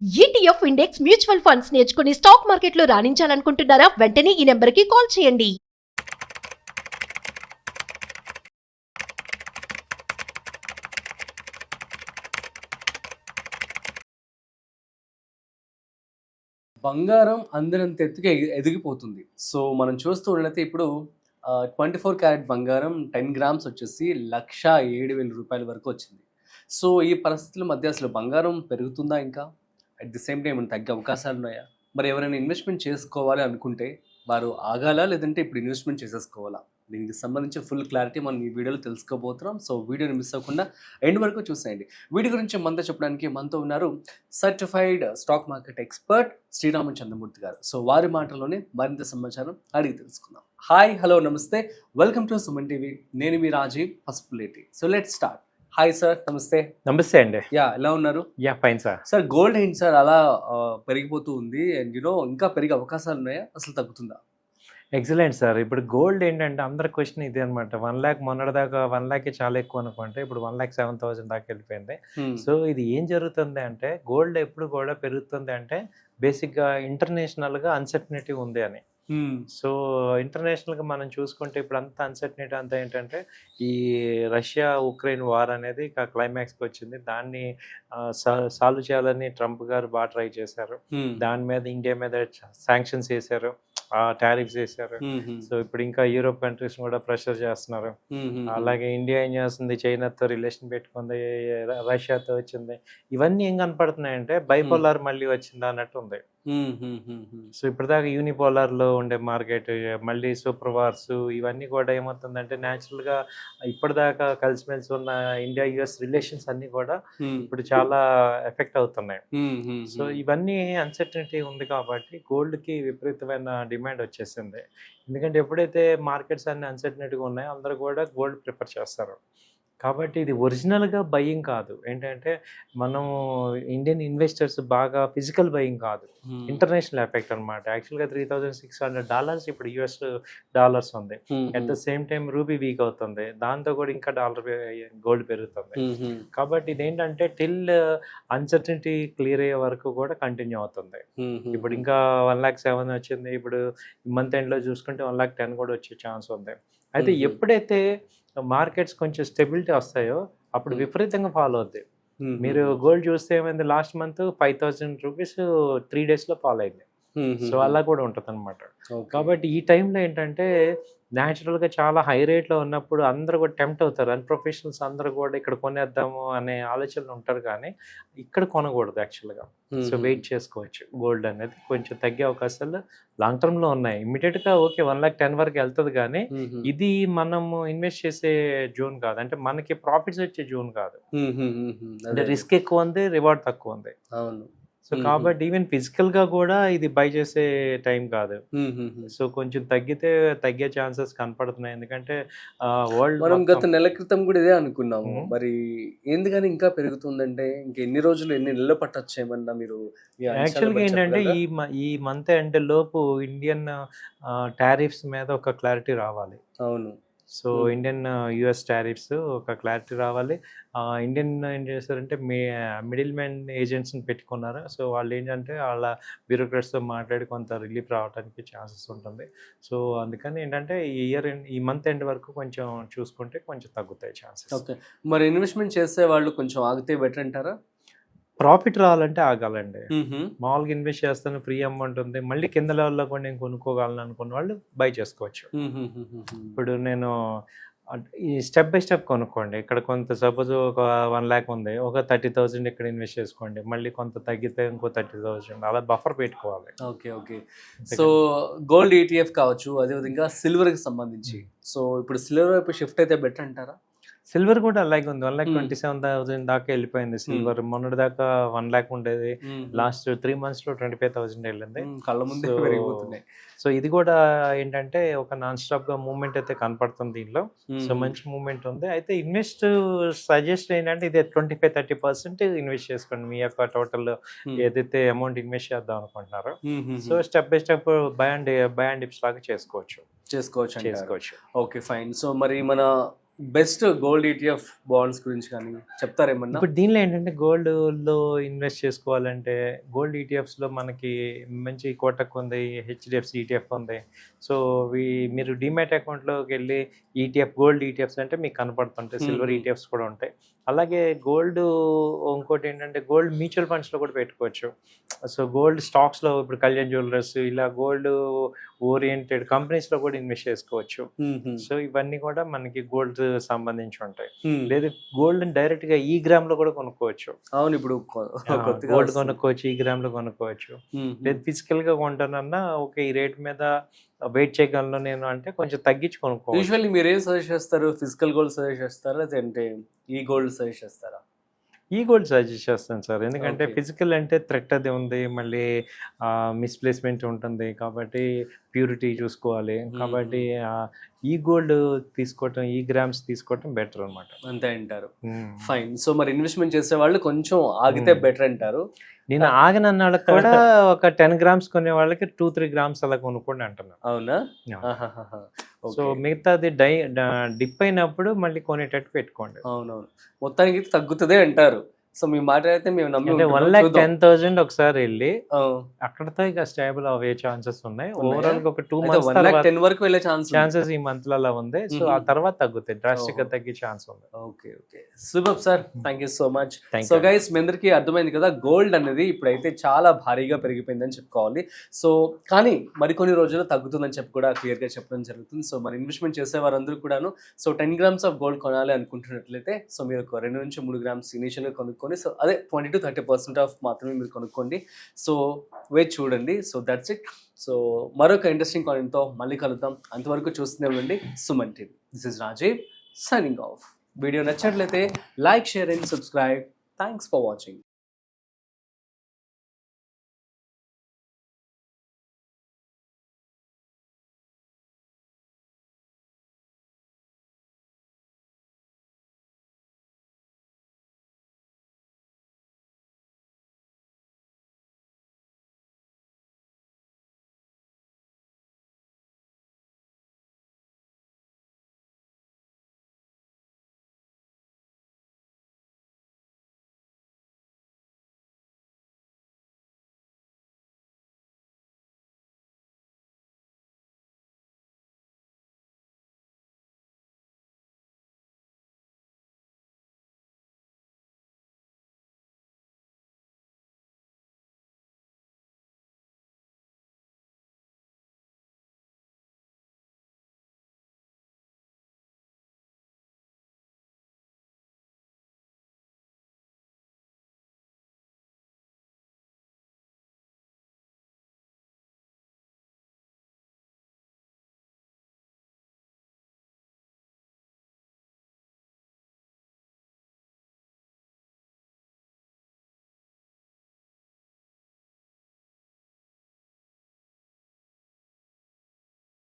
ETF index mutual funds నేర్చుకుని stock మార్కెట్లో రాణించాలనుకుంటున్నారా? వెంటనే ఈ నెంబర్కి కాల్ చేయండి. బంగారం అందినంత ఎత్తుగా ఎదిగిపోతుంది. సో, మనం చూస్తూ ఉన్నట్లయితే ఇప్పుడు 24 క్యారెట్ బంగారం 10 గ్రామ్స్ వచ్చేసి రూ. 1,07,000 వరకు వచ్చింది. సో, ఈ పరిస్థితుల మధ్య అసలు బంగారం పెరుగుతుందా ఇంకా? అట్ ది సేమ్ టైమ్ ఏమైనా తగ్గే అవకాశాలున్నాయా? మరి ఎవరైనా ఇన్వెస్ట్‌మెంట్ చేసుకోవాలి అనుకుంటే వారు ఆగాలా? లేదంటే ఇప్పుడు ఇన్వెస్ట్‌మెంట్ చేసేసుకోవాలా? దీనికి సంబంధించి ఫుల్ క్లారిటీ మనం ఈ వీడియోలో తెలుసుకోబోతున్నాం. సో, వీడియోని మిస్ అవ్వకుండా ఎండ్ వరకు చూసేయండి. వీటి గురించి మనతో చెప్పడానికి మనతో ఉన్నారు certified stock market expert Srirama Chandramurthy గారు. సో, వారి మాటల్లోనే మరింత సమాచారం అడిగి తెలుసుకుందాం. హాయ్, హలో, నమస్తే. Welcome to Suman TV. నేను మీ Rajeev Pasupuleti. So let's start. Hi sir, నమస్తే. నమస్తే అండి. ఎలా ఉన్నారు? Fine sir. సార్, గోల్డ్ ఏంటి సార్ అలా పెరిగిపోతూ ఉంది? అండ్ ఇంకా పెరిగే అవకాశాలు ఉన్నాయా? అసలు తగ్గుతుందా? Excellent sir. ఇప్పుడు గోల్డ్ ఏంటంటే అందరి క్వశ్చన్ ఇదే అనమాట. 1,00,000 మొన్నటిదాకా 1,00,000 చాలా ఎక్కువ అనుకుంటే ఇప్పుడు 1,07,000 దాకా వెళ్ళిపోయింది. సో ఇది ఏం జరుగుతుంది అంటే గోల్డ్ ఎప్పుడు కూడా పెరుగుతుంది అంటే బేసిక్గా ఇంటర్నేషనల్గా అన్సర్టనిటీ ఉంది అని. సో ఇంటర్నేషనల్గా మనం చూసుకుంటే ఇప్పుడు అంత అన్సర్టనిటీ అంతా ఏంటంటే ఈ రష్యా ఉక్రెయిన్ వార్ అనేది ఇక క్లైమాక్స్కి వచ్చింది. దాన్ని సాల్వ్ చేయాలని ట్రంప్ గారు బాగా ట్రై చేశారు. దాని మీద ఇండియా మీద శాంక్షన్స్ వేశారు, టారిఫ్స్ వేశారు. సో ఇప్పుడు ఇంకా యూరోప్ కంట్రీస్ కూడా ప్రెషర్ చేస్తున్నారు. అలాగే ఇండియా ఏం చేస్తుంది, చైనాతో రిలేషన్ పెట్టుకుంది, రష్యాతో వచ్చింది. ఇవన్నీ ఏం కనపడుతున్నాయంటే బైపోలార్ మళ్ళీ వచ్చింది అన్నట్టు ఉంది. సో ఇప్పటిదాకా యూనిపోలార్ లో ఉండే మార్కెట్ మళ్ళీ సూపర్ వార్స్ ఇవన్నీ కూడా ఏమవుతుందంటే న్యాచురల్ గా ఇప్పటిదాకా కలిసిమెలిసి ఉన్న ఇండియా యుఎస్ రిలేషన్స్ అన్ని కూడా ఇప్పుడు చాలా ఎఫెక్ట్ అవుతున్నాయి. సో ఇవన్నీ అన్సర్టనిటీ ఉంది కాబట్టి గోల్డ్ కి విపరీతమైన డిమాండ్ వచ్చేసింది. ఎందుకంటే ఎప్పుడైతే మార్కెట్స్ అన్ని అన్సర్టనిటీగా ఉన్నాయో అందరూ కూడా గోల్డ్ ప్రిఫర్ చేస్తారు. కాబట్టి ఇది ఒరిజినల్గా బయింగ్ కాదు. ఏంటంటే మనము ఇండియన్ ఇన్వెస్టర్స్ బాగా ఫిజికల్ బయింగ్ కాదు, ఇంటర్నేషనల్ ఎఫెక్ట్ అనమాట. యాక్చువల్గా $3,600 ఇప్పుడు యుఎస్ డాలర్స్ ఉంది. At the same time rupee week అవుతుంది, దాంతో కూడా ఇంకా గోల్డ్ పెరుగుతుంది. కాబట్టి ఇదేంటంటే టిల్ అన్సర్టనిటీ క్లియర్ అయ్యే వరకు కూడా కంటిన్యూ అవుతుంది. ఇప్పుడు ఇంకా 1,07,000 వచ్చింది. ఇప్పుడు మంత్ ఎండ్లో చూసుకుంటే 1,10,000 కూడా వచ్చే ఛాన్స్ ఉంది. అయితే ఎప్పుడైతే మార్కెట్స్ కొంచెం స్టెబిలిటీ వస్తాయో అప్పుడు విపరీతంగా ఫాలో అవుద్ది. మీరు గోల్డ్ చూస్తే ఏమైంది, లాస్ట్ మంత్ $5,000 3 daysలో ఫాలో అయింది. సో అలా కూడా ఉంటుంది అనమాట. కాబట్టి ఈ టైంలో ఏంటంటే న్యాచురల్గా చాలా హై రేట్లో ఉన్నప్పుడు అందరూ కూడా టెంప్ట్ అవుతారు. అన్ప్రొఫెషనల్స్ అందరూ కూడా ఇక్కడ కొనేద్దాము అనే ఆలోచనలు ఉంటారు, కానీ ఇక్కడ కొనకూడదు యాక్చువల్గా. సో వెయిట్ చేసుకోవచ్చు. గోల్డ్ అనేది కొంచెం తగ్గే అవకాశాలు లాంగ్ టర్మ్లో ఉన్నాయి. ఇమ్మీడియట్గా ఓకే 1,10,000 వరకు వెళ్తుంది, కానీ ఇది మనము ఇన్వెస్ట్ చేసే జోన్ కాదు. అంటే మనకి ప్రాఫిట్స్ వచ్చే జోన్ కాదు. అంటే రిస్క్ ఎక్కువ ఉంది, రివార్డ్ తక్కువ ఉంది. అవును. సో కాబట్టి ఈవెన్ ఫిజికల్ గా కూడా ఇది బై చేసే టైం కాదు. సో కొంచెం తగ్గే ఛాన్సెస్ కనపడుతున్నాయి. ఎందుకంటే వరల్డ్ మనం గత నెల క్రితం కూడా ఇదే అనుకున్నాము. మరి ఎందుకని ఇంకా పెరుగుతుందంటే ఎన్ని రోజులు, ఎన్ని నెలలు పట్టొచ్చు ఏమన్నా మీరు? యాక్చువల్గా ఏంటంటే ఈ మంత్ ఎండ్ లోపు ఇండియన్ టారిఫ్స్ మీద ఒక క్లారిటీ రావాలి. అవును. సో ఇండియన్ యుఎస్ టారిఫ్స్ ఒక క్లారిటీ రావాలి. ఇండియన్ ఏం చేస్తారంటే మిడిల్ మ్యాన్ ఏజెంట్స్ని పెట్టుకున్నారు. సో వాళ్ళు ఏంటంటే వాళ్ళ బ్యూరోక్రాట్స్తో మాట్లాడి కొంత రిలీఫ్ రావడానికి ఛాన్సెస్ ఉంటుంది. సో అందుకని ఏంటంటే ఈ మంత్ ఎండ్ వరకు కొంచెం చూసుకుంటే కొంచెం తగ్గుతాయి ఛాన్సెస్. ఓకే. మరి ఇన్వెస్ట్మెంట్ చేసే వాళ్ళు కొంచెం ఆగితే బెటర్ అంటారా? ప్రాఫిట్ రావాలంటే ఆగాలండి. మామూలుగా ఇన్వెస్ట్ చేస్తాను, ఫ్రీ అమౌంట్ ఉంది, మళ్ళీ కింద లెవెల్లో కూడా నేను కొనుక్కోగలను అనుకున్న వాళ్ళు బై చేసుకోవచ్చు. ఇప్పుడు నేను ఈ స్టెప్ బై స్టెప్ కొనుక్కోండి. ఇక్కడ కొంత సపోజ్ ఒక 1,00,000 ఉంది, ఒక 30,000 ఇక్కడ ఇన్వెస్ట్ చేసుకోండి, మళ్ళీ కొంత తగ్గితే ఇంకో 30,000 అలా బఫర్ పెట్టుకోవాలి. ఓకే. సో గోల్డ్ ETF కావచ్చు, అదేవిధంగా సిల్వర్కి సంబంధించి సో ఇప్పుడు సిల్వర్ వైపు షిఫ్ట్ అయితే బెటర్ అంటారా? సిల్వర్ కూడా అలాగే ఉంది. 1,27,000 దాకా వెళ్ళిపోయింది సిల్వర్. మొన్నటి దాకా 1,00,000 ఉండేది, లాస్ట్ 3 months లో 25,000 వెళ్ళింది. కళ్ళ ముందే పెరిగిపోతున్నాయి. సో ఇది కూడా ఏంటంటే ఒక నాన్ స్టాప్ గా మూవ్మెంట్ అయితే కనపడుతుంది దీనిలో. సో మంచి మూవ్మెంట్ ఉంది. అయితే ఇన్వెస్ట్ సజెస్ట్ ఏంటంటే ఇది 25-30% ఇన్వెస్ట్ చేసుకోండి మీ యొక్క టోటల్ ఏదైతే అమౌంట్ ఇన్వెస్ట్ చేద్దాం అనుకుంటున్నారో. So step by step by and dips లాగా చేసుకోవచ్చు. Okay, fine. సో మరి మన బెస్ట్ గోల్డ్ ఈటీఎఫ్ బాండ్స్ గురించి కానీ చెప్తారేమన్నా? ఇప్పుడు దీనిలో ఏంటంటే గోల్డ్లో ఇన్వెస్ట్ చేసుకోవాలంటే గోల్డ్ ఈటీఎఫ్స్లో మనకి మంచి కోటక్ ఉంది, హెచ్డిఎఫ్సి ఈటీఎఫ్ ఉంది. సో మీరు డిమాట్ అకౌంట్లోకి వెళ్ళి ఈటీఎఫ్ గోల్డ్ ఈటీఎఫ్స్ అంటే మీకు కనపడుతుంటాయి. సిల్వర్ ఈటీఎఫ్స్ కూడా ఉంటాయి. అలాగే గోల్డ్ ఇంకోటి ఏంటంటే గోల్డ్ మ్యూచువల్ ఫండ్స్లో కూడా పెట్టుకోవచ్చు. సో గోల్డ్ స్టాక్స్లో ఇప్పుడు కళ్యాణ్ జ్యువెలర్స్ ఇలా గోల్డ్ ఓరియంటెడ్ కంపెనీస్లో కూడా ఇన్వెస్ట్ చేసుకోవచ్చు. సో ఇవన్నీ కూడా మనకి గోల్డ్ సంబంధించి ఉంటాయి. లేదా గోల్డ్ డైరెక్ట్గా ఈ గ్రామ్లో కూడా కొనుక్కోవచ్చు. అవును, ఇప్పుడు గోల్డ్ కొనుక్కోవచ్చు, ఈ గ్రామ్లో కొనుక్కోవచ్చు. లేదు ఫిజికల్గా కొంటానన్నా ఓకే ఈ రేట్ మీద వెయిట్ చేయగలను నేను అంటే కొంచెం తగ్గించి కొనుక్కోవచ్చు. యూజువల్లీ మీరు ఏం సజెస్ట్ చేస్తారు? ఫిజికల్ గోల్డ్ సజెస్ట్ చేస్తారా లేదంటే ఈ గోల్డ్ సజెస్ట్ చేస్తారా? ఈ గోల్డ్ సజెస్ట్ చేస్తాను సార్. ఎందుకంటే Okay. ఫిజికల్ అంటే థ్రెట్ అది ఉంది, మళ్ళీ మిస్ప్లేస్మెంట్ ఉంటుంది కాబట్టి ప్యూరిటీ చూసుకోవాలి. కాబట్టి ఈ గోల్డ్ తీసుకోవటం, ఈ గ్రామ్స్ తీసుకోవటం బెటర్ అనమాట. అంతే అంటారు. ఫైన్. సో మరి ఇన్వెస్ట్మెంట్ చేసే వాళ్ళు కొంచెం ఆగితే బెటర్ అంటారు. నేను ఆగనన్న వాళ్ళకి కూడా ఒక 10 గ్రామ్స్ కొనే వాళ్ళకి 2-3 గ్రామ్స్ అలా కొనుక్కోండి అంటున్నాను. అవునా? సో మిగతాది డిప్ అయినప్పుడు మళ్ళీ కొనేటట్టు పెట్టుకోండి. అవునవును, మొత్తానికి తగ్గుతుందే అంటారు. సో మీ మాట అయితే మేము నమ్మి అంటే ఉంటున్నాం. 1,10,000 ఒకసారి వెళ్ళి ఆ, అక్కడతో ఇక స్టేబుల్ అయ్యే ఛాన్సెస్ ఉన్నాయి. ఉన్నాయా? ఓవరాల్ గా ఒక 2 అయితే మంత్స్ 1,10,000 వరకు వెళ్ళే ఛాన్సెస్ ఈ మంత్ లో అలా ఉంది. సో ఆ తర్వాత తగ్గుతాయి, డ్రాస్టిక్ గా ఓహో. తగ్గే ఛాన్స్ ఉంది. Okay okay, super sir, thank you so much. Thank so you. Guys, మీ అందరికీ అర్థమైంది కదా, గోల్డ్ అనేది ఇప్పుడైతే చాలా భారీగా పెరిగిపోయిందని చెప్పుకోవాలి. సో కానీ మరికొన్ని రోజుల్లో తగ్గుతుందని చెప్పి కూడా క్లియర్గా చెప్పడం జరుగుతుంది. సో మరి ఇన్వెస్ట్మెంట్ చేసే వారందరూ కూడాను సో 10 గ్రామ్స్ ఆఫ్ గోల్డ్ కొనాలి అనుకుంటున్నట్లయితే సో మీరు ఒక 2 నుంచి 3 గ్రామ్స్ ఇనీషియల్గా కొనుక్కొని సో అదే 20-30% ఆఫ్ మాత్రమే మీరు కొనుక్కోండి. సో వెయిట్ చూడండి. So that's it. సో మరొక ఇంట్రెస్టింగ్ కాయిన్తో మళ్ళీ కలుద్దాం. అంతవరకు చూస్తూనే ఉండండి Suman TV. This is Rajeev signing off. Video నచ్చినట్లయితే like, share and subscribe. Thanks for watching.